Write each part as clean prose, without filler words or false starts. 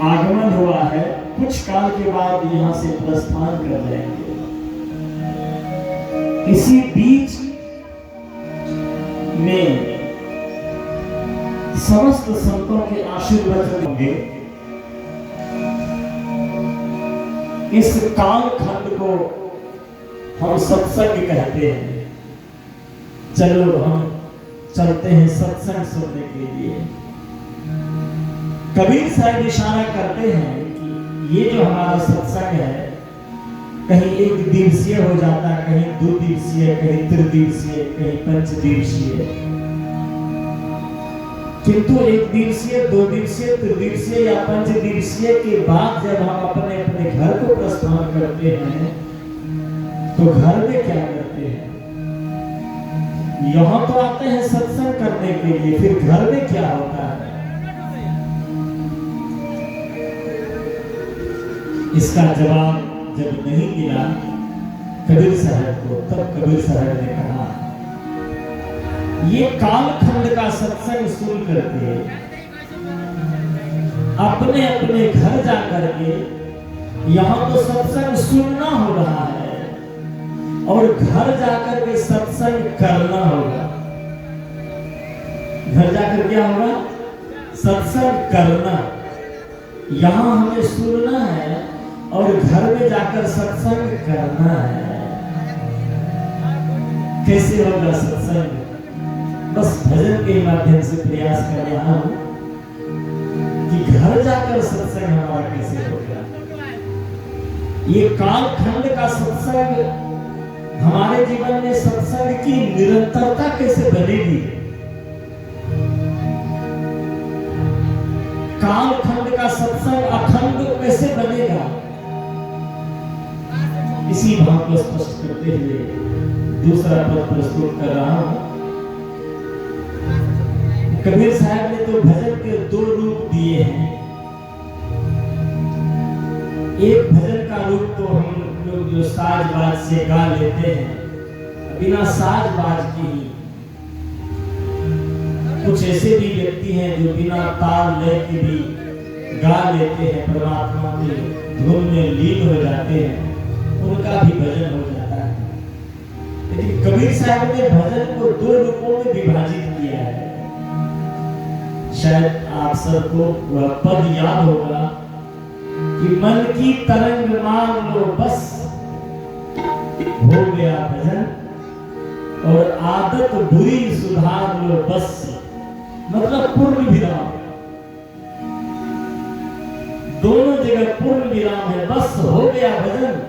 आगमन हुआ है, कुछ काल के बाद यहाँ से प्रस्थान कर जाएंगे। इसी बीच में समस्त संतों के आशीर्वाद होंगे। इस काल खंड को हम सत्संग कहते हैं। चलो हम चलते हैं सत्संग सुनने के लिए। कबीर साहब इशारा करते हैं कि ये जो हमारा सत्संग है, कहीं एक दिवसीय हो जाता है, कहीं 2 दिवसीय, कहीं 3 दिवसीय, कहीं 5 दिवसीय। किंतु 1 दिवसीय, 2 दिवसीय, 3 दिवसीय या 5 दिवसीय के बाद जब हम अपने अपने घर को प्रस्थान करते हैं, तो घर में क्या करते हैं? यहाँ तो आते हैं सत्संग करने के लिए, फिर घर में क्या होता है? इसका जवाब जब नहीं मिला कबीर साहब को, तब कबीर साहब ने कहा, ये कालखंड का सत्संग सुन करके अपने अपने घर जाकर के, यहाँ तो सत्संग सुनना हो रहा है और घर जाकर के सत्संग करना होगा। घर जाकर क्या होगा? सत्संग करना। यहाँ हमें सुनना है और घर में जाकर सत्संग करना है। कैसे होगा सत्संग? बस भजन के माध्यम से प्रयास कर रहा हूं कि घर जाकर सत्संग हमारा कैसे होगा। ये कालखंड का सत्संग हमारे जीवन में सत्संग की निरंतरता कैसे बनेगी? कालखंड का सत्संग अखंड कैसे बनेगा? इसी भाव को स्पष्ट करते हुए दूसरा पद प्रस्तुत कर रहा हूं। कबीर साहब ने तो भजन के 2 रूप दिए हैं। एक भजन का रूप तो हम लोग जो साज बाज से गा लेते हैं, बिना साज बाज के ही। कुछ ऐसे भी व्यक्ति हैं जो बिना ताल लय के भी गा लेते हैं, परमात्मा के धुन में लीन हो जाते हैं, उनका भी भजन हो जाता है। लेकिन कबीर साहब ने भजन को 2 रूपों में विभाजित किया है। शायद आप सबको वह पद याद होगा कि मन की तरंग मार लो बस, हो गया भजन, और आदत बुरी सुधार लो बस। मतलब पूर्ण विराम, दोनों जगह पूर्ण विराम है। बस हो गया भजन।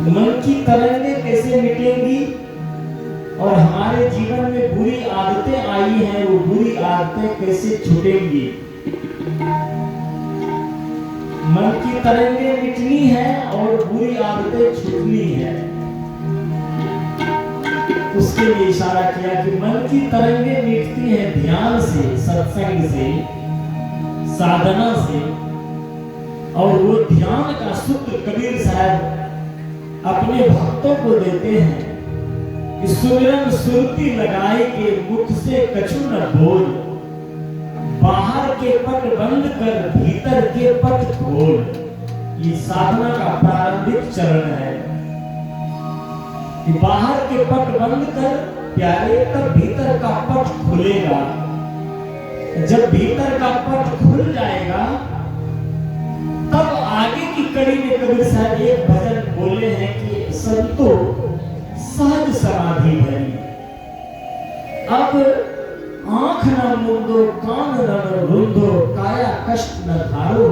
मन की तरंगें कैसे मिटेंगी और हमारे जीवन में बुरी आदतें आई हैं, वो बुरी आदतें कैसे छूटेंगी? मन की तरंगें मिटनी है और बुरी आदतें छूटनी है। उसके लिए इशारा किया कि मन की तरंगें मिटती हैं ध्यान से, सत्संग से, साधना से। और वो ध्यान का सूत्र कबीर साहब अपने भक्तों को देते हैं कि सुमिरन सुरती लगाए के मुख से कछु न बोल, बाहर के पट बंद कर भीतर के पट खोल। ये साधना का प्रारंभिक चरण है कि बाहर के पट बंद कर प्यारे, तब भीतर का पट खुलेगा। जब भीतर का पट खुल जाएगा, तब आगे की कड़ी में कबीर साहब एक भजन बोले हैं कि संतो सहज समाधि भरी। अब आंख न मूंदो, कान न रूंदो, काया कष्ट न धारो,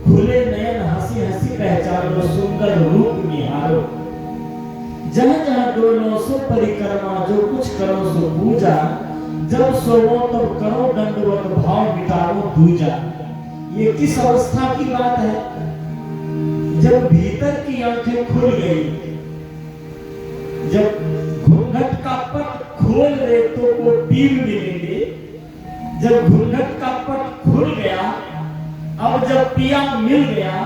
खुले नयन हंसी हंसी पहचानो, सुंदर रूप निहारो। जहाँ जहाँ डोलो सो परिक्रमा, जो कुछ करो सो पूजा, जब सोवो तब करो दंडवत, भाव मिटाओ दूजा। ये किस अवस्था की बात है? जब भीतर की आंखें खुल गई, जब घूंघट का पट खोल रहे तो वो पीर मिलेंगे। जब घूंघट का पट खुल गया, अब जब पिया मिल गया,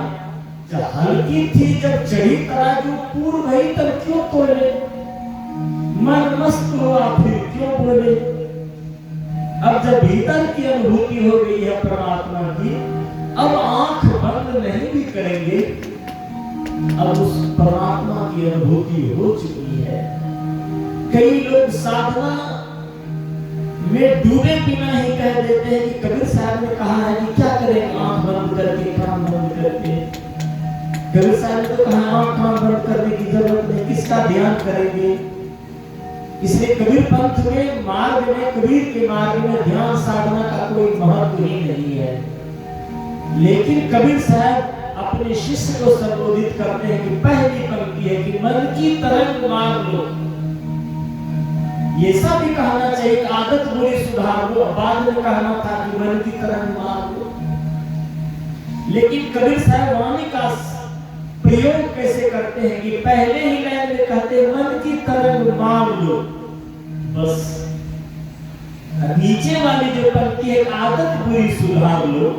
जब हल्की थी जब चढ़ी तराजू पूर्व भई, तब क्यों तोले? मन मस्त हुआ फिर क्यों बोले? अब जब भीतर की अनुभूति हो गई है परमात्मा की, अब करेंगे, अब उस परमात्मा की अनुभूति हो चुकी है। कई लोग साधना में डूबे बिना ही कह देते हैं कि कबीर साहब ने कहा है कि क्या करें आंख बंद करके, कान बंद करके। कबीर साहब ने तो कहा आंख कान बंद करने की जरूरत नहीं, किसका ध्यान करेंगे। इसलिए कबीर पंथ में मार्ग में, कबीर के मार्ग में ध्यान साधना का कोई महत्व ही नहीं है। लेकिन कबीर साहब अपने शिष्य को संबोधित करते हैं कि पहली पंक्ति है कि मन की तरंग मार लो। ये सब भी कहना चाहिए, आदत बुरी सुधार लो, बाद में कहना था कि मन की तरंग मार लो। लेकिन कबीर साहब वाणी का प्रयोग कैसे करते हैं कि पहले ही लाइन में कहते हैं मन की तरंग मार लो, बस। नीचे वाली जो पंक्ति है आदत बुरी सुधार लो।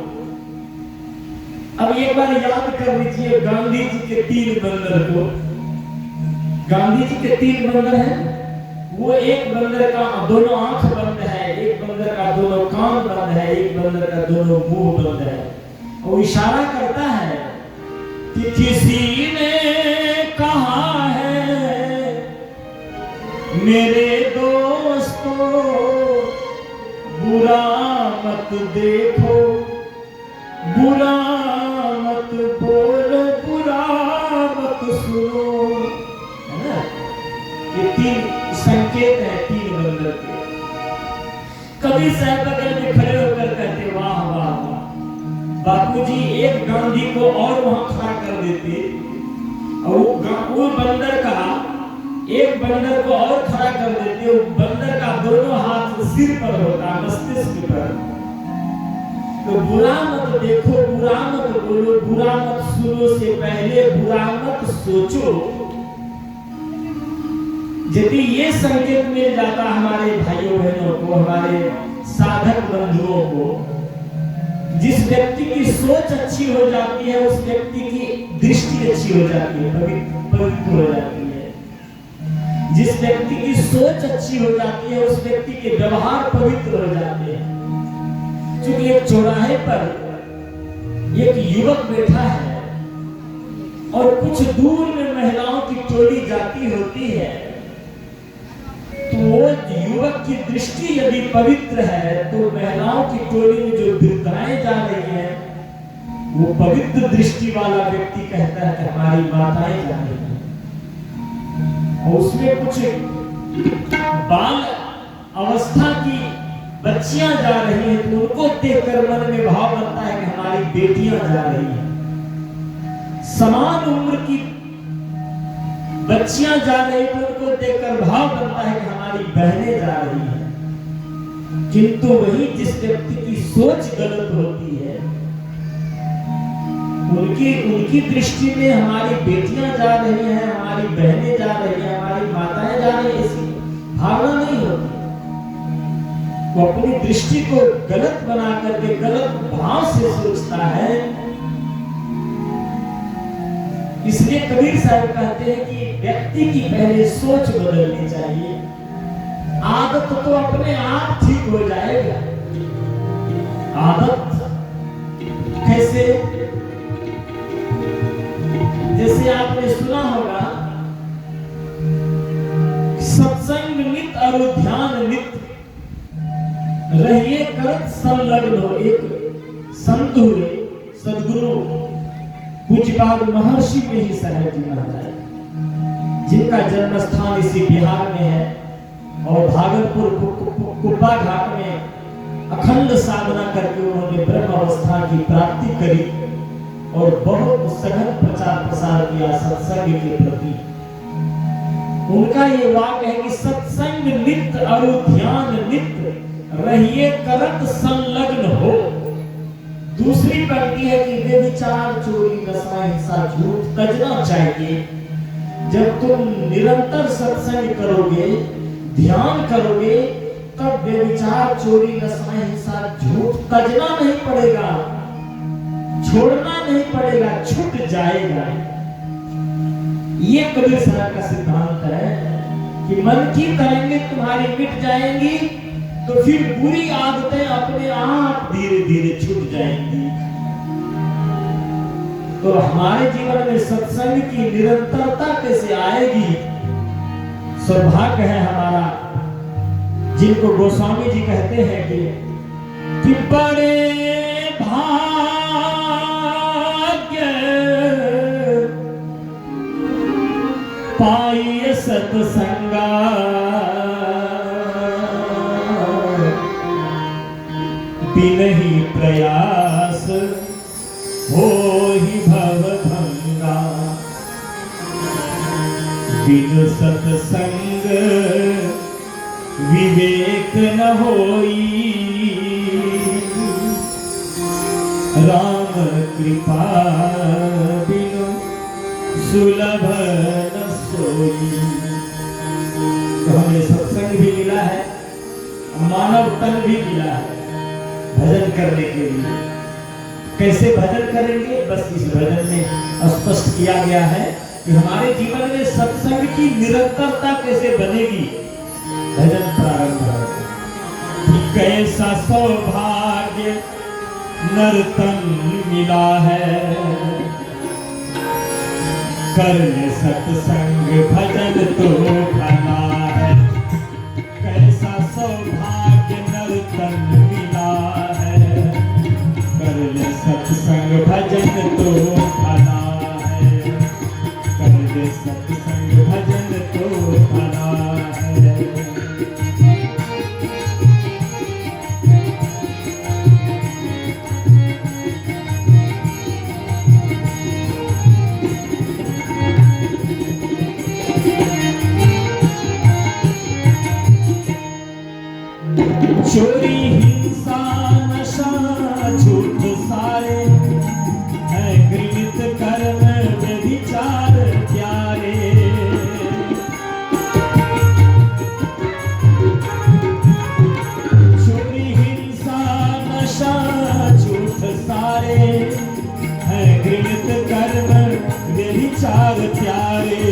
अब एक बार याद कर लीजिए गांधी जी के 3 बंदर को। गांधी जी के 3 बंदर हैं। वो एक बंदर का दोनों आंख बंद है, एक बंदर का दोनों कान बंद है, एक बंदर का दोनों मुंह बंद है। वो इशारा करता है कि किसी ने कहा है मेरे दोस्तों बुरा मत देखो, बुरा मत बोलो, बुरा मत सुनो, है ना। ये 3 संकेत है 3 बंदर के। कबीर साहब बगल में खड़े होकर कहते वाह वाह वाह, बापूजी एक गांधी को और वहां खड़ा कर देते और वो बंदर का एक बंदर को और खड़ा कर देते। वो बंदर का दोनों हाथ सिर पर होता, मस्तिष्क पर। तो बुरा मत देखो, बुरा मत बोलो, बुरा मत सुनो से पहले बुरा मत सोचो। यदि ये संकेत मिल जाता हमारे भाइयों बहनों को, हमारे साधक बंधुओं को, जिस व्यक्ति की सोच अच्छी हो जाती है उस व्यक्ति की दृष्टि अच्छी हो जाती है, पवित्र हो जाती है। जिस व्यक्ति की सोच अच्छी हो जाती है उस व्यक्ति के व्यवहार पवित्र हो जाते हैं। क्योंकि एक चौराहे पर एक युवक बैठा है और कुछ दूर में महिलाओं की टोली जाती होती है, तो वो युवक की दृष्टि यदि पवित्र है तो महिलाओं की टोली में जो वृद्धाएं जा रही हैं वो पवित्र दृष्टि वाला व्यक्ति कहता है कि हमारी माताएं जा रही हैं। और उसमें कुछ बाल अवस्था की बच्चियां जा रही हैं तो उनको देखकर मन में भाव बनता है कि हमारी बेटियां जा रही हैं। समान उम्र की बच्चियां जा रही हैं तो उनको देखकर भाव बनता है कि हमारी बहनें जा रही हैं। किंतु वही जिस व्यक्ति की सोच गलत होती है उनकी दृष्टि में हमारी बेटियां जा रही हैं, हमारी बहनें जा रही हैं, हमारी माताएं जा रही हैं, ऐसी भावना नहीं होती। वो अपनी दृष्टि को गलत बना करके गलत भाव से सोचता है। इसलिए कबीर साहब कहते हैं कि व्यक्ति की पहले सोच बदलनी चाहिए। आदत तो अपने आप ठीक हो जाएगा। आदत कैसे? जैसे आपने सुना होगा सत्संग नित और ध्यान नित रहिए करत संलग्न हो। एक संत हुए सदगुरु पूज्यपाद महर्षि में ही सहज महाराज, जिनका जन्म स्थान इसी बिहार में है और भागलपुर कुब्बा घाट में अखंड साधना करके उन्होंने ब्रह्म अवस्था की प्राप्ति करी और बहुत सघन प्रचार प्रसार किया सत्संग के प्रति। उनका ये वाक्य है कि सत्संग नित और ध्यान नित रहिए करत संलग्न हो। दूसरी पंक्ति है कि व्यभिचार चोरी नशा हिंसा झूठ तजना चाहिए। जब तुम निरंतर सत्संग करोगे, ध्यान करोगे, तब व्यभिचार चोरी नशा हिंसा झूठ तजना नहीं पड़ेगा, छोड़ना नहीं पड़ेगा, छूट जाएगा। ये कबीर साहब का सिद्धांत है कि मन की तरंगे तुम्हारी मिट जाएंगी तो फिर बुरी आदतें अपने आप धीरे धीरे छूट जाएंगी। तो हमारे जीवन में सत्संग की निरंतरता कैसे आएगी? सौभाग्य है हमारा, जिनको गोस्वामी जी कहते हैं कि बड़े भाग्य पाइए सत्संगा, बिनहि प्रयास हो ही भवभंगा। बिन सत्संग विवेक न होई, राम कृपा बिनु सुलभ न सोई। तो हमें सत्संग भी मिला है, मानव तन भी मिला है भजन करने के लिए। कैसे भजन करेंगे? बस इस भजन में स्पष्ट किया गया है कि हमारे जीवन में सत्संग की निरंतरता कैसे बनेगी। भजन प्रारंभ है कि कैसा सौभाग्य नर्तन मिला है, कर ले सत्संग भजन तो भला है। कैसा सौभाग्य नर्तन मिला है, कर ले सत्संग भजन तो भला है। कर ले सत्संग भजन तो भला है। चोरी हिंसा नशा झूठ सारे है घृणित कर्म व्यभिचार प्यारे। चोरी हिंसा नशा झूठ सारे है घृणित कर्म व्यभिचार प्यारे।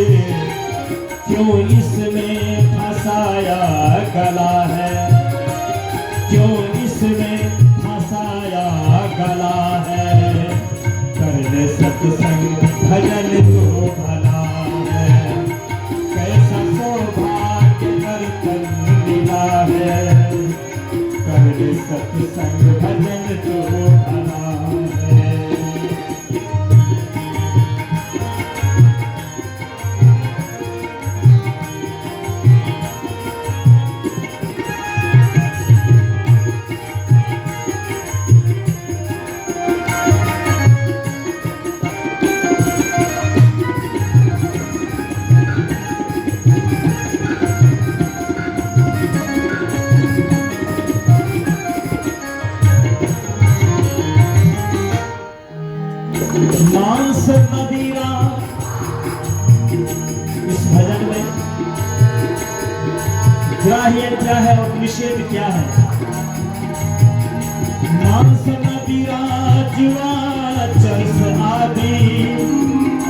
क्यों इसमें फंसाया गला है, क्यों इसमें फंसाया गला है। कर ले सत्संग भजन तो भला है। कैसा सौभाग्य नर्तन मिला है, कर ले सत्संग भजन तो भला है। मांस मदिरा, इस भजन में ग्राह्य क्या है और निषेध क्या है? मांस मदिरा जुआ चरस आदि,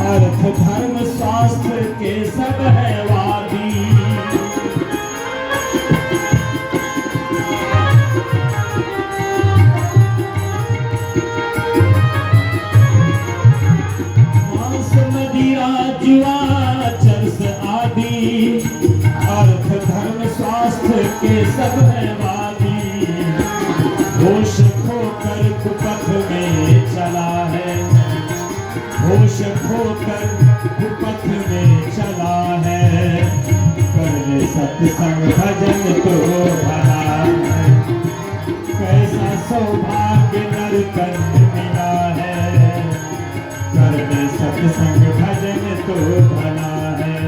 अर्थ धर्म शास्त्र के सब है वादी। जुआ चरस आदि, अर्थ धर्म शास्त्र के सब है वादी। होश खोकर कुपथ में चला है, होश खोकर कुपथ में चला है। कर ले सत्संग भजन तो भला है। कैसा सौभाग्य नर्तन मिला है, कर ले सत्संग भजन तो भला है।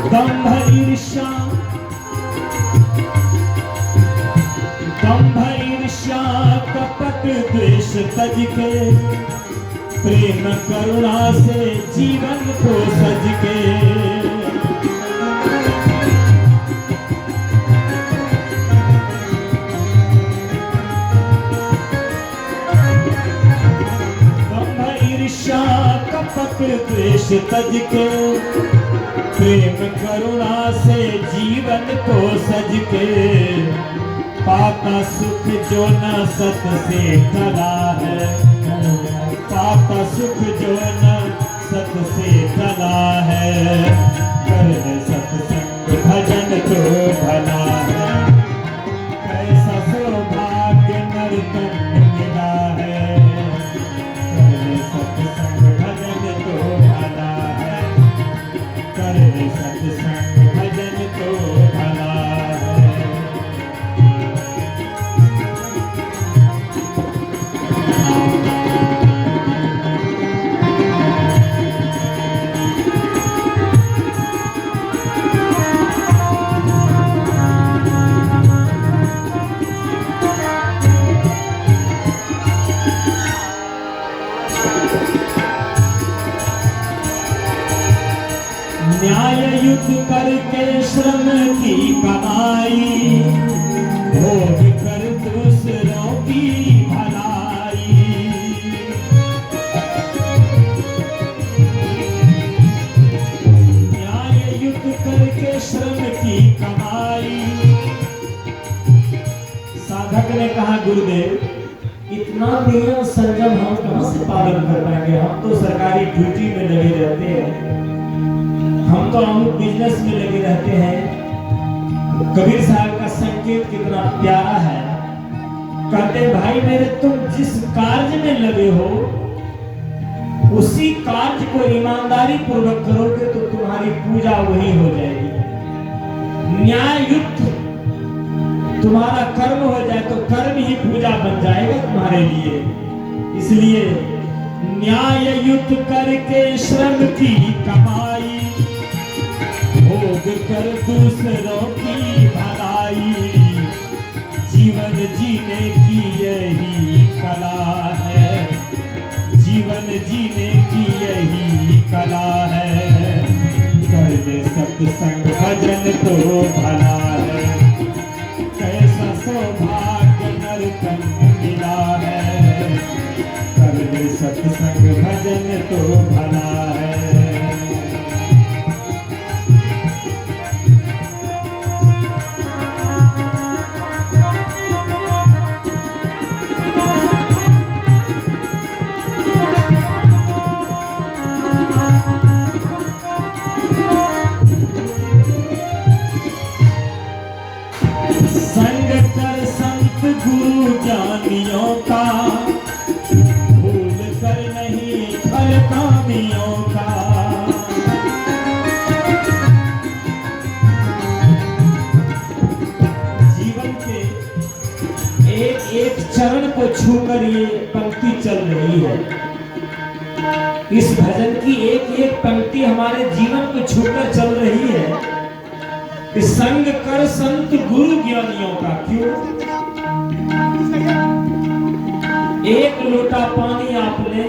दंभ ईर्ष्या, दंभ ईर्ष्या कपट द्वेष तज के, प्रेम करुणा से जीवन को सज के। पाप द्वेष तज के, प्रेम करुणा से जीवन को सज के, पाता सुख जो न सत से टला है, पाता सुख जो न सत से टला है, कर सत्संग भजन तो भला है, कैसा सौभाग्य नरतन मिला है, कर सत्संग भजन तो भला है, कर सत्संग भजन तो भला है। न्याय युद्ध करके श्रम की कमाई, भोग कर दूसरों की भलाई, न्याय युद्ध करके श्रम की कमाई। साधक ने कहा गुरुदेव इतना नियम संयम हम कहां से पालन कर पाएंगे, हम तो सरकारी ड्यूटी में लगे रहते हैं, हम तो अमुक बिजनेस में लगे रहते हैं। कबीर साहब का संकेत कितना प्यारा है, कहते भाई मेरे तुम जिस कार्य में लगे हो उसी कार्य को ईमानदारी पूर्वक करोगे तो तुम्हारी पूजा वही हो जाएगी। न्याय युक्त तुम्हारा कर्म हो जाए तो कर्म ही पूजा बन जाएगा तुम्हारे लिए। इसलिए न्याय युक्त करके श्रम की कमाई, भोग कर दूसरों की भलाई, जीवन जीने की यही कला है, जीवन जीने की यही कला है, कर ले सत्संग भजन तो भला है, कैसा सौभाग्य नरतन मिला है, कर ले सत्संग भजन तो भला है। संग कर संत गुरु ज्ञानियों का, भूल कर नहीं फल कामियों का, जीवन के एक एक चरण को छूकर ये पंक्ति चल रही है। इस भजन की एक एक पंक्ति हमारे जीवन को छूकर चल रही है। संग कर संत गुरु ज्ञानियों का, क्यों? एक लोटा पानी आपने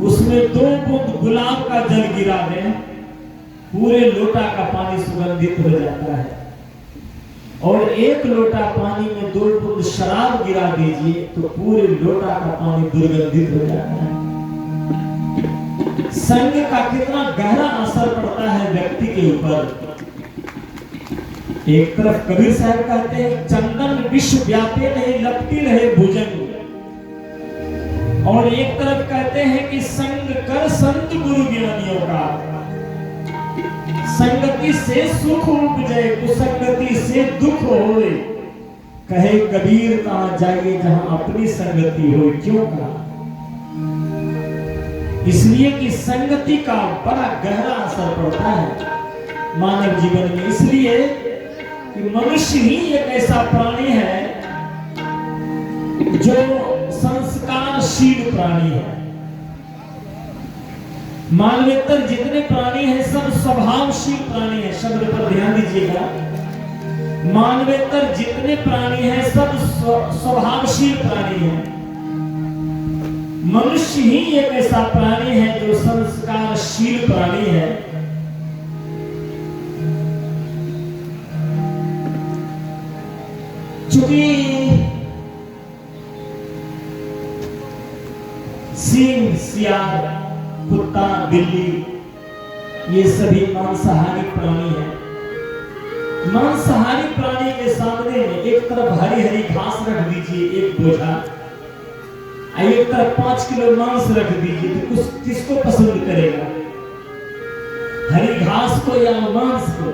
उसमें 2 बूंद गुलाब का जल गिरा दें, पूरे लोटा का पानी सुगंधित हो जाता है। और एक लोटा पानी में 2 बूंद शराब गिरा दीजिए तो पूरे लोटा का पानी दुर्गंधित हो जाता है। संग का कितना गहरा असर पड़ता है व्यक्ति के ऊपर। एक तरफ कबीर साहब कहते हैं चंदन विश्व व्यापे नहीं लपटी रहे भुजंग, और एक तरफ कहते हैं कि संग कर संत गुरु ज्ञानियों का, संगति से सुख उपजे कुसंगति से दुख होए, कहे कबीर कहां जाइए जहां अपनी संगति हो। क्यों कहा? इसलिए कि संगति का बड़ा गहरा असर पड़ता है मानव जीवन में। इसलिए कि मनुष्य ही एक ऐसा प्राणी है जो संस्कारशील प्राणी है। मानवेतर जितने प्राणी हैं सब स्वभावशील प्राणी हैं। शब्द पर ध्यान दीजिएगा, मानवेतर जितने प्राणी हैं सब स्वभावशील प्राणी हैं। मनुष्य ही एक ऐसा प्राणी है जो संस्कारशील प्राणी है। चूंकि सिंह सियार कुत्ता, बिल्ली, ये सभी मांसाहारी प्राणी हैं। मांसाहारी प्राणी के सामने एक तरफ हरी हरी घास रख दीजिए, एक बोझा, एक तरफ 5 किलो मांस रख दीजिए, तो किसको पसंद करेगा, हरी घास को या मांस को?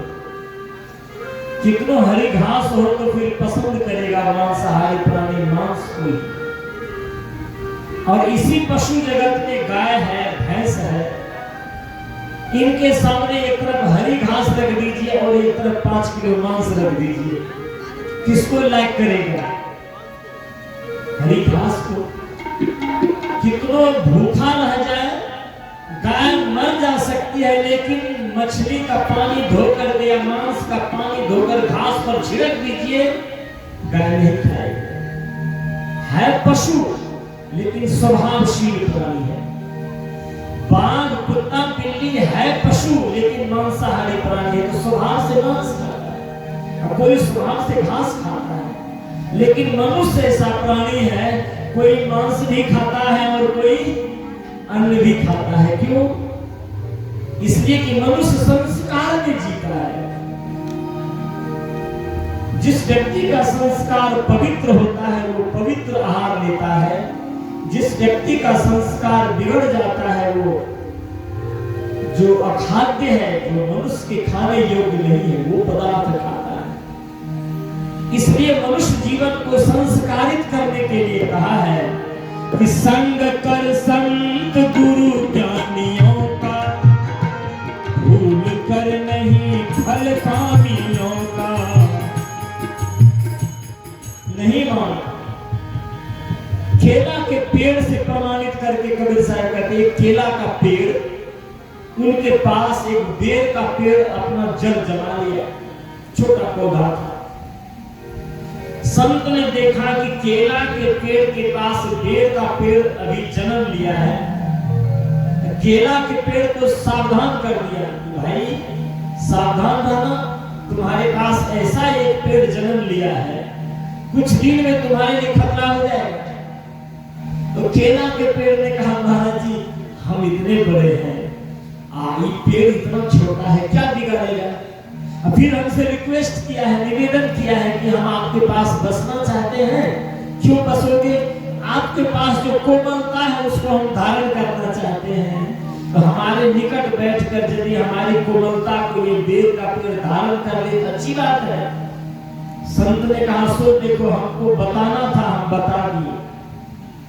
कितनो हरी घास हो तो फिर पसंद करेगा मांसाहारी प्राणी मांस को ही। और इसी पशु जगत में गाय है, भैंस है, इनके सामने एक तरफ हरी घास रख दीजिए और एक तरफ 5 किलो मांस रख दीजिए, किसको लाइक करेगा? हरी घास को। कितनो भूखा रह जाए, गाय मर जा सकती है, लेकिन मछली का पानी धोकर दे या मांस का पानी धोकर घास पर छिड़क दीजिए, गाय नहीं खाएगी। है पशु लेकिन स्वभावशील प्राणी है। बाघ, कुत्ता, बिल्ली है पशु लेकिन मांसाहारी प्राणी है, तो स्वभाव से मांस खाता है और कोई स्वभाव से घास खाता है। लेकिन मनुष्य ऐसा प्राणी है, कोई मांस भी खाता है और कोई अन्न भी खाता है। क्यों? इसलिए कि मनुष्य संस्कार में जीता है। जिस व्यक्ति का संस्कार पवित्र होता है वो पवित्र आहार लेता है, जिस व्यक्ति का संस्कार बिगड़ जाता है वो जो अखाद्य है, जो मनुष्य के खाने योग्य नहीं है, वो पदार्थ खाता है। इसलिए मनुष्य जीवन को संस्कारित करने के लिए कहा है कि संग कर संत गुरु ज्ञानियों का, भूल कर नहीं फल कामियों का। नहीं माना केला के पेड़ से प्रमाणित करके कबीर साहब कहते हैं, केला का पेड़, उनके पास एक बेर का पेड़ अपना जड़ जमा लिया, छोटा पौधा था। संत ने देखा कि केला के पेड़ के पास बेर का पेड़ अभी जन्म लिया है। केला के पेड़ को सावधान कर दिया, भाई सावधान रहना, तुम्हारे पास ऐसा एक पेड़ जन्म लिया है, कुछ दिन में तुम्हारे लिए खतरा हो जाएगा। तो केला के पेड़ ने कहा, महाराज जी हम इतने बड़े हैं, ये पेड़ इतना छोटा है, क्या बिगाड़ेगा? फिर हमसे रिक्वेस्ट किया है, निवेदन किया है कि हम आपके पास बसना चाहते हैं, क्यों बसोगे? आपके पास जो कोमलता है उसको हम धारण करना चाहते हैं, तो हमारे निकट बैठकर यदि हमारी कोमलता को ये बेर का पेड़ धारण कर ले तो अच्छी बात है। संत ने कहा, सो देखो हमको बताना था, हम बता दिए।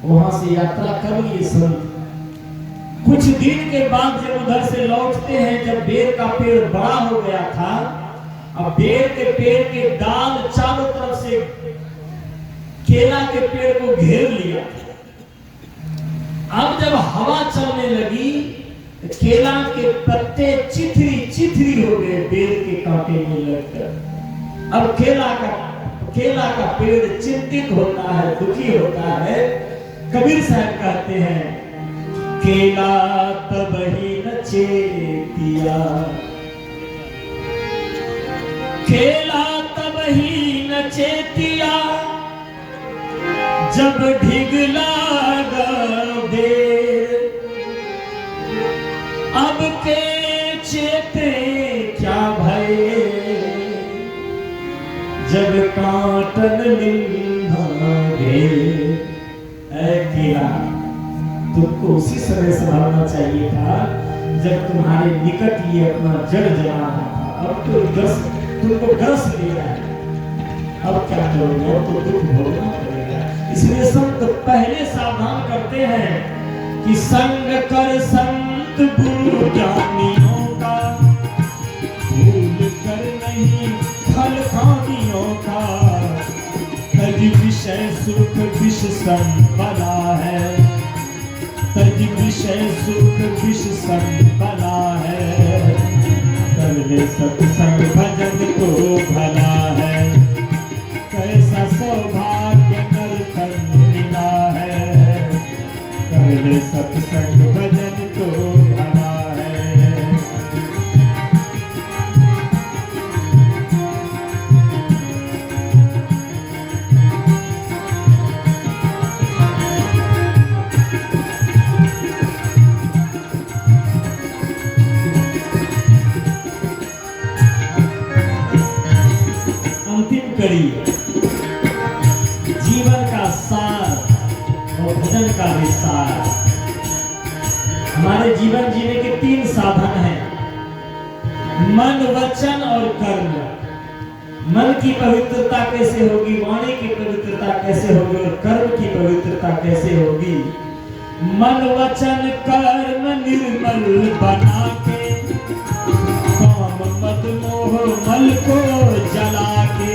वहां से यात्रा कर लिए संत। कुछ दिन के बाद जब उधर से लौटते हैं, जब बेर का पेड़ बड़ा हो गया था, अब बेर के पेड़ के डाल चारों तरफ से केला के पेड़ को घेर लिया। अब जब हवा चलने लगी, केला के पत्ते चिथरी चिथरी हो गए बेर के कांटे में लगकर। अब केला का पेड़ चिंतित होता है, दुखी होता है। कबीर साहब कहते हैं, केला तब ही न चेतिया, केला तब ही न चेतिया, जब ढिगला बेर, अब के चेते क्या भय, जब कांटन निभागे। केला तुमको उसी समय संभालना चाहिए था जब तुम्हारे निकट ये अपना जड़ जमा रहा था। अब तो तुमको ग्रस लिया है, अब क्या करोगे? अब तो दुख भोगना पड़ेगा। इसलिए संत पहले सावधान करते हैं कि संग कर संत गुरु ज्ञानियों का, भूल कर नहीं फल कामियों का। तज विषय सुख विष संपदा है, तज विषय सुख विष संपदा है। कर ले सत्संग भजन तो भला है, कैसा सौभाग्य नर तन मिला है। कर ले सत्संग भजन तो भला है। अंतिम कड़ी, जीवन का सार और भजन का विस्तार। हमारे जीवन जीने के 3 साधन हैं, मन, वचन और कर्म। मन की पवित्रता कैसे होगी, वाणी की पवित्रता कैसे होगी और कर्म की पवित्रता कैसे होगी। मन वचन कर्म निर्मल बना के, काम मद मोह मल को जला के।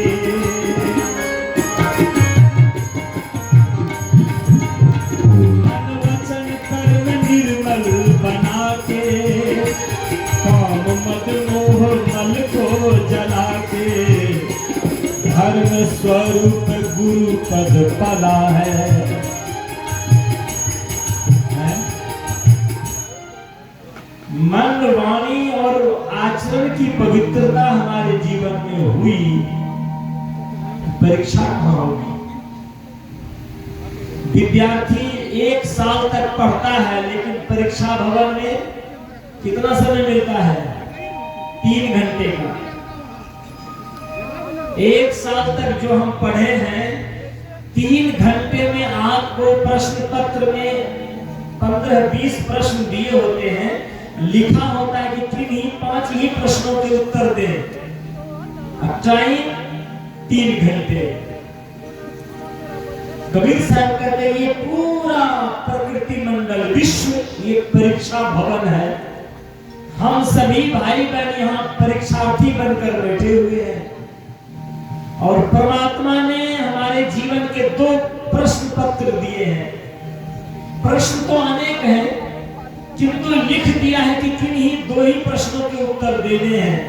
मन वचन कर्म निर्मल बना के, काम मद मोह मल को जला के। धर्म स्वरूप गुरु पद पला है। मन, वाणी और आचरण की पवित्रता हमारे जीवन में हुई, परीक्षा कहाँ होगी। विद्यार्थी 1 साल तक पढ़ता है, लेकिन परीक्षा भवन में कितना समय मिलता है? 3 घंटे का। 1 साल तक जो हम पढ़े हैं, 3 घंटे में आपको प्रश्न पत्र में 15-20 प्रश्न दिए होते हैं, लिखा होता है कि किन्हीं 5 ही प्रश्नों के उत्तर दें। टाइम 3 घंटे। कबीर साहब कहते हैं ये पूरा प्रकृति मंडल, विश्व ये परीक्षा भवन है। हम सभी भाई बहन यहाँ परीक्षार्थी बनकर बैठे हुए हैं और परमात्मा ने हमारे जीवन के 2 प्रश्न पत्र दिए हैं। प्रश्न तो अनेक हैं, किंतु लिख दिया है कि किन्हीं 2 ही प्रश्नों के उत्तर देने हैं।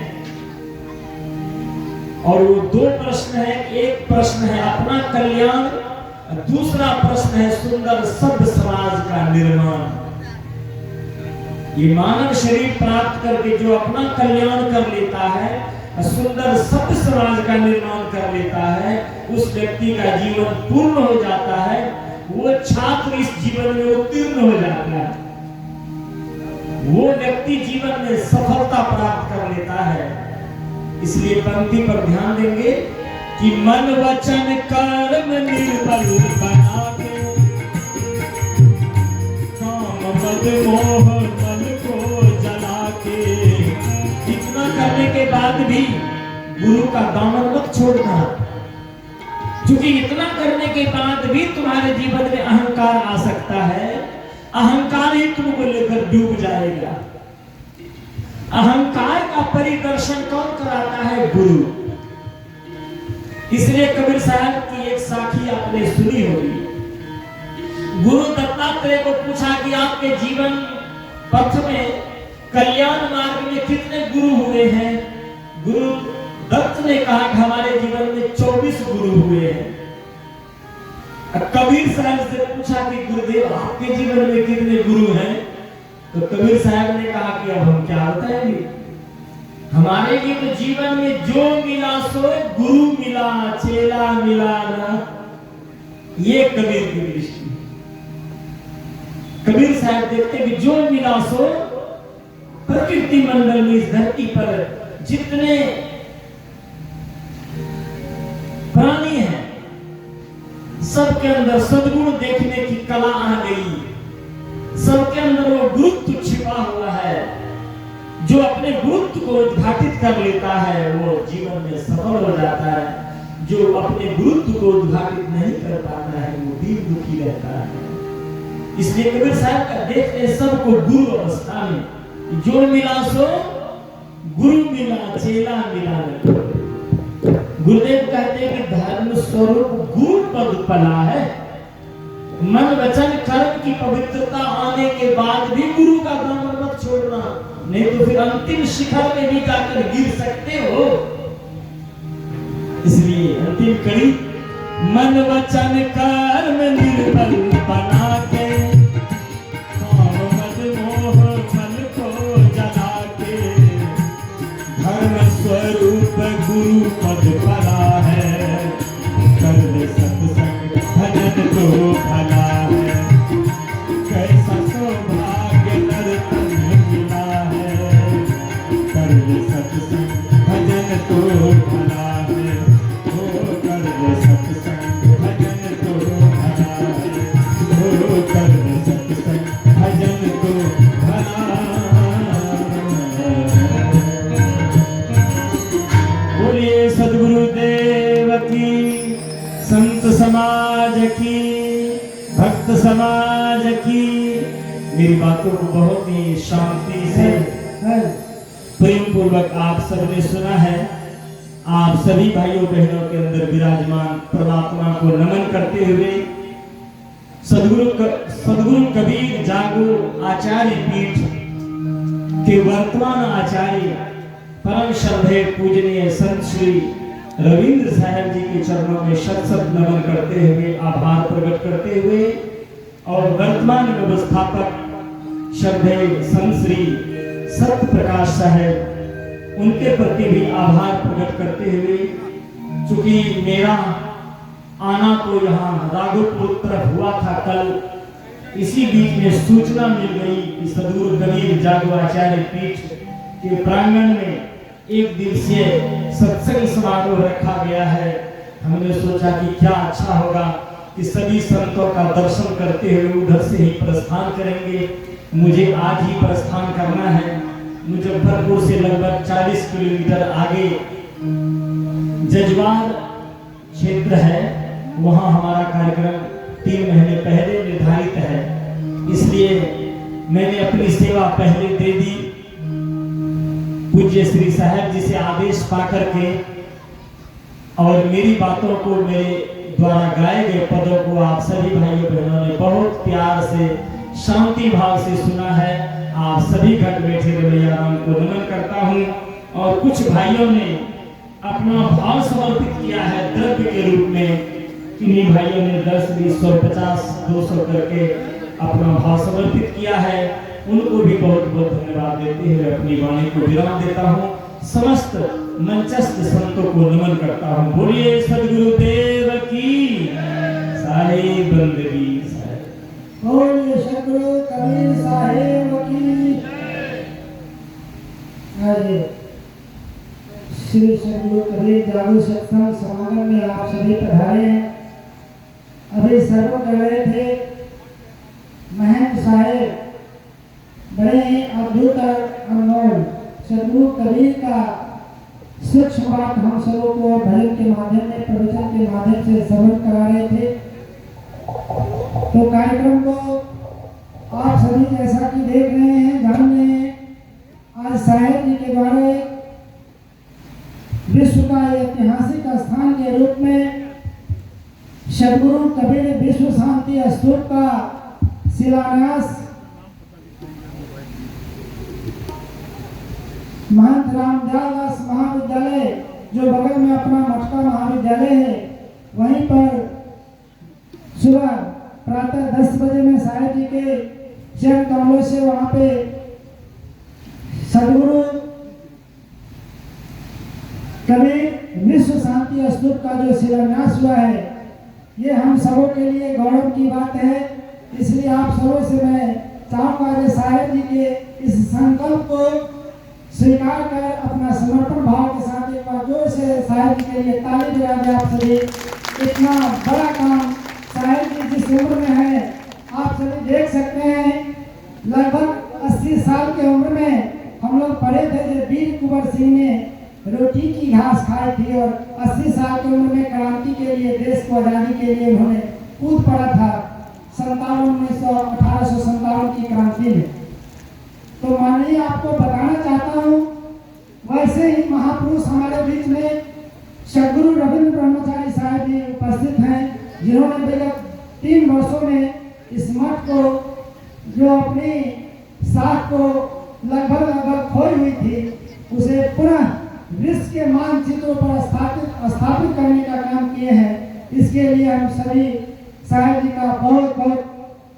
और वो 2 प्रश्न है, एक प्रश्न है अपना कल्याण, दूसरा प्रश्न है सुंदर सभ्य समाज का निर्माण। ये मानव शरीर प्राप्त करके जो अपना कल्याण कर लेता है, सुंदर सभ्य समाज का निर्माण कर लेता है, उस व्यक्ति का जीवन पूर्ण हो जाता है। वो छात्र इस जीवन में उत्तीर्ण हो जाता है, वो व्यक्ति जीवन में सफलता प्राप्त कर लेता है। इसलिए पंक्ति पर ध्यान देंगे कि मन वचन कर्म निर्मल बना के, काम मद मोह मल को जला के। इतना करने के बाद भी गुरु का दामन मत छोड़ना, क्योंकि इतना करने के बाद भी तुम्हारे जीवन में अहंकार आ सकता है। अहंकार ही तुमको लेकर डूब जाएगा। अहंकार का परिदर्शन कौन कराता है? गुरु। इसलिए कबीर साहब की एक साखी आपने सुनी होगी। गुरु दत्तात्रेय को पूछा कि आपके जीवन पथ में कल्याण मार्ग में कितने गुरु हुए हैं? गुरु दत्त ने कहा कि हमारे जीवन में 24 गुरु हुए हैं। कबीर साहब से पूछा कि गुरुदेव आपके जीवन में कितने गुरु हैं? तो कबीर साहब ने कहा कि अब हम क्या बताएंगे, हमारे लिए जीवन में जो मिला सो गुरु मिला, चेला मिला ना। ये कबीर की दृष्टि। कबीर साहब देखते कि जो मिला सो प्रकृति मंडल में इस धरती पर जितने प्राणी हैं, सबके अंदर सद्गुण देखने की कला आ गई। सबके अंदर वो गुरुत्व छिपा हुआ है। जो अपने गुरुत्व को उद्घाटित कर लेता है वो जीवन में सफल हो जाता है। जो अपने गुरुत्व को उद्घाटित नहीं कर पाता है वो भी दुखी रहता है। इसलिए कबीर साहब का देखते सबको गुरु अवस्था में जो मिला सो गुरु मिला, चेला मिला। गुरुदेव कहते हैं कि धर्म स्वरूप गुरु पद पला है। मन वचन कर्म की पवित्रता आने के बाद भी गुरु का दामन मत छोड़ना, नहीं तो फिर अंतिम शिखर में भी जाकर गिर सकते हो। इसलिए अंतिम कड़ी मन वचन कर्म निर्मल बना के, काम मद मोह मन को जला के। धर्म स्वरूप गुरु पद पला है, कर ले सत्संग भजन तो भला है। कैसा सौभाग्य नर तन मिला है, कर ले सत्संग भजन तो भला है। समाज की, भक्त समाज की। मेरी बातों को बहुत ही शांति से प्रेम पूर्वक आप सबने सुना है। आप सभी भाइयों बहनों के अंदर विराजमान परमात्मा को नमन करते हुए सदगुरु कबीर जागो आचार्य पीठ के वर्तमान आचार्य परम श्रद्धेय पूजनीय संत श्री रविंद्र साहब जी के चरणों में शत शत नमन करते हुए आभार प्रकट करते हुए और वर्तमान व्यवस्थापक श्रद्धेय संत श्री सत्य प्रकाश साहब उनके प्रति भी आभार प्रकट करते हुए, चूंकि मेरा आना तो यहाँ राघोपुर तरफ हुआ था कल, इसी बीच में सूचना मिल गई कि सदगुरु कबीर जागो आचार्य पीठ के प्रांगण में एक दिवसीय सत्संग समारोह रखा गया है। हमने सोचा कि क्या अच्छा होगा कि सभी संतों का दर्शन करते हुए उधर से ही प्रस्थान करेंगे। मुझे आज ही प्रस्थान करना है। मुजफ्फरपुर से लगभग 40 किलोमीटर आगे जजवार क्षेत्र है, वहां हमारा कार्यक्रम 3 महीने पहले निर्धारित है। इसलिए मैंने अपनी सेवा पहले दे दी। पूज्य श्री साहब जी से आदेश पाकर के और मेरी बातों को, मेरे द्वारा गाए गए पदों को आप सभी भाइयों बहनों ने बहुत प्यार से, शांति भाव से सुना है। आप सभी घर बैठे रवैया राम को नमन करता हूँ। और कुछ भाइयों ने अपना भाव समर्पित किया है द्रव्य के रूप में। इन्हीं भाइयों ने 10, 20, 100, 50, 200 करके अपना भाव समर्पित किया है। उनको भी बहुत बहुत धन्यवाद देते हुए अपनी वाणी को विराम देता हूँ। समस्त मंचस्थ संतों को नमन करता हूँ। बोलिए सदगुरुदेव की सारी बंदगी। बोलिए सदगुरु कबीर साहेब की। श्री सदगुरु कबीर जागो सत्संग समागम में आप सभी पधारे हैं। अभी सर्व कर रहे थे महंत साहेब, बड़े ही अद्भुत और अनमोल सदगुरु कबीर का सूक्ष्म बात हम सबों को भजन के माध्यम में, प्रवचन के माध्यम से श्रवण करा रहे थे। तो कार्यक्रम को आप सभी जैसा कि देख रहे हैं, जान रहे हैं, आज साहेब जी के द्वारा विश्व का ऐतिहासिक स्थान के रूप में सदगुरु कबीर विश्व शांति स्तूप का शिलान्यास महंत रामदयाल दास महाविद्यालय, जो बगल में अपना मटका महाविद्यालय है, वहीं पर सुबह प्रातः 10 बजे में साहेब जी के चरण कमलों से वहां पे सदगुरु कबीर विश्व शांति स्तूप का जो शिलान्यास हुआ है, ये हम सबों के लिए गौरव की बात है। इसलिए आप सबों से मैं चाहूँगा कि साहेब जी के इस संकल्प को स्वीकार कर अपना समर्पण भाव के साथ एक बार जोर से साहेब जी के लिए ताली बजा दें आप सभी। इतना बड़ा काम साहेब जी जिस उम्र में है, आप सभी देख सकते हैं। लगभग 80 साल की उम्र में हम लोग पढ़े थे जब वीर कुंवर सिंह ने रोटी की घास खाई थी और 80 साल की उम्र में क्रांति के लिए, देश को आज़ादी के लिए उन्होंने कूद पड़ा था 1857 की क्रांति में। तो माननीय आपको बताना चाहता हूँ, वैसे ही महापुरुष हमारे बीच में सदगुरु रविंद्र ब्रह्मचारी साहब जी उपस्थित हैं, जिन्होंने विगत 3 वर्षों में इस मठ को, जो अपनी साख को लगभग खोई हुई थी, उसे पुनः विश्व के मानचित्रों पर स्थापित करने का काम किए हैं। इसके लिए हम सभी साहेब जी का बहुत बहुत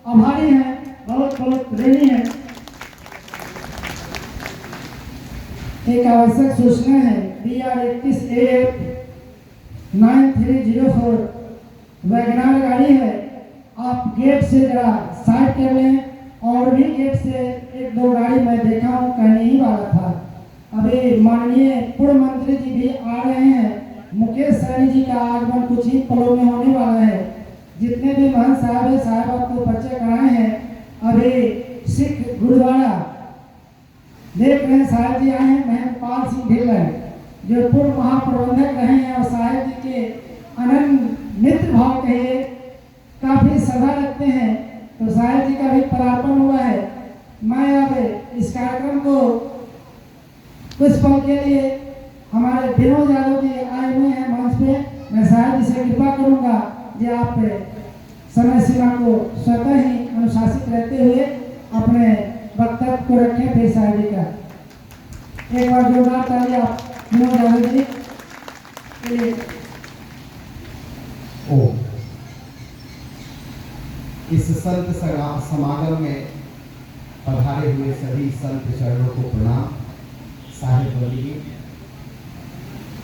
आभारी हैं, बहुत बहुत ऋणी हैं। एक आवश्यक सूचना है, BR 21AF 9304 वैगनार गाड़ी है। आप गेट से जरा साइड कर लें, और भी गेट से 1-2 गाड़ी मैं देखा हूँ, कहने ही वाला था। अभी माननीय पूर्व मंत्री जी भी आ रहे हैं। मुकेश सैनी जी का आगमन कुछ ही पलों में होने वाला है। जितने भी महंत साहब आपको परिचय कराए हैं। अभी सिख गुरुद्वारा देख रहे हैं, साहब जी आए हैं, महंत पाल सिंह ढिल्लन, जो पूर्व महाप्रबंधक रहे हैं और साहब जी के अनन्य मित्र भाव कहिए, काफी श्रद्धा रखते हैं। तो साहेब जी का भी पदार्पण हुआ है। मैं अब इस कार्यक्रम को कुछ पल के लिए हमारे विनोद यादव जी आए हुए हैं मंच पे, मैं साहेब जी से कृपा करूंगा कि आप समय सीमा को स्वतः ही अनुशासित रहते हुए अपने वक्तव्य को रखें। फिर साहेब जी का एक बार जोरदार ताली आप विनोद यादव जी के लिए। इस संत समागम में पधारे हुए सभी संत चरणों को प्रणाम। साहिब बोलिए।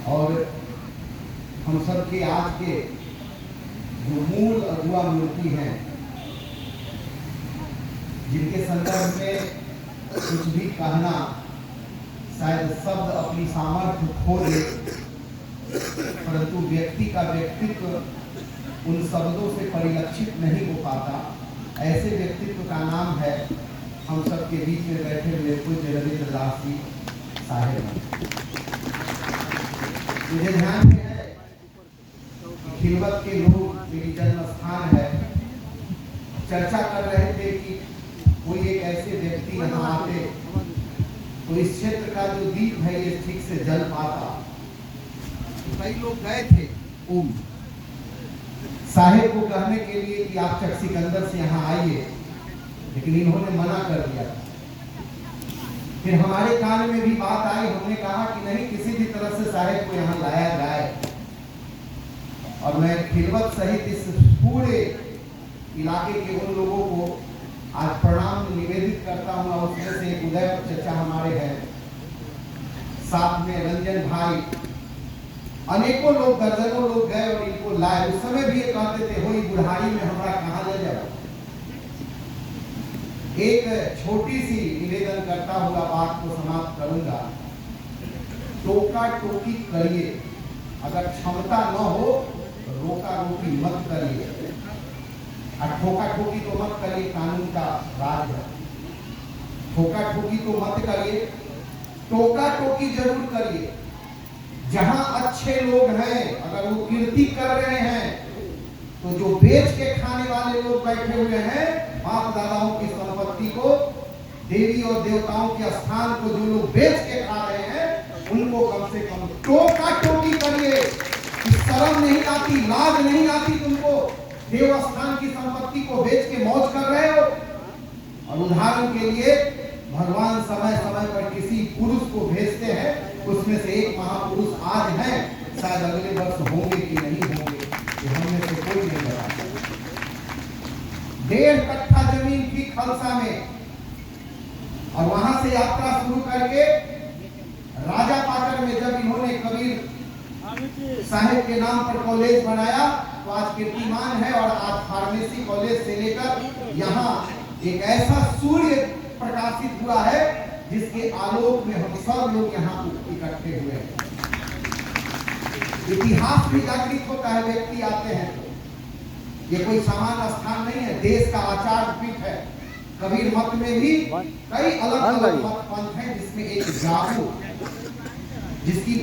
और हम सब के आज के जो मूल अगुआ मूर्ति हैं, जिनके संदर्भ में कुछ भी कहना शायद शब्द अपनी सामर्थ्य खो दे, परंतु व्यक्ति का व्यक्तित्व उन शब्दों से परिलक्षित नहीं हो पाता। ऐसे व्यक्तित्व का नाम है हम सब के बीच में बैठे हुए पूज्य रविंद्र दास जी साहेब। मुझे ध्यान में है कि खिलवत के लोग मेरी जन्म स्थान है, चर्चा कर रहे थे कि कोई एक ऐसे व्यक्ति यहाँ आते तो इस क्षेत्र का जो दीप है ये ठीक से जल पाता। तो कई लोग गए थे साहेब को कहने के लिए कि आप चक सिकंदर से यहाँ आइए, लेकिन इन्होंने मना कर दिया। फिर हमारे कान में भी बात आई, हमने कहा कि नहीं, किसी भी तरह से साहेब को यहाँ लाया जाए। और मैं खिलवत सहित इस पूरे इलाके के उन लोगों को आज प्रणाम निवेदित करता हूँ। और उसमें से एक उदय चचा हमारे हैं, साथ में रंजन भाई, अनेकों लोग, दर्जनों लोग गए और इनको लाए। उस समय भी ये कहते थे, हो बुढ़ारी में हमारा कहाँ ले जाओ। एक छोटी सी निवेदन करता हुआ बात को समाप्त करूंगा। टोका टोकी करिए, अगर क्षमता न हो रोका रोकी मत करिए, और ठोका ठोकी तो मत करिए, कानून का राज है। ठोका ठोकी तो मत करिए, टोका टोकी जरूर करिए। जहां अच्छे लोग हैं, अगर वो कीर्ति कर रहे हैं, तो जो बेच के खाने वाले लोग बैठे हुए हैं, बाप दादाओं की संपत्ति को, देवी और देवताओं के स्थान को जो लोग बेच के खा रहे हैं, उनको कम से कम टोका टोकी करिए। शर्म नहीं आती, लाज नहीं आती तुमको? देवस्थान की संपत्ति को बेच के मौज कर रहे हो। और उदाहरण के लिए भगवान समय समय पर किसी पुरुष को भेजते हैं, उसमें से एक महापुरुष आज हैं, शायद अगले वर्ष होंगे कि नहीं होंगे, ये हमने से कोई नहीं बताता। 1.5 कट्ठा जमीन थी खलसा में, और वहां से यात्रा शुरू करके राजा पाकर में जब इन्होंने कबीर साहिब के नाम पर कॉलेज बनाया, तो आज कीर्तिमान है। और आज फार्मेसी कॉलेज से लेकर यहाँ एक ऐसा सूर्य प्रकाशित हुआ है जिसके आलोक में हम सब लोग यहाँ इकट्ठे हुए हैं। इतिहास भी जागृत होता है, व्यक्ति आते हैं तो। ये कोई सामान्य स्थान नहीं है, देश का आचार पीठ है। कबीर मत में भी कई अलग अलग मत पंथ हैं, जिसमें एक जागू जिसकी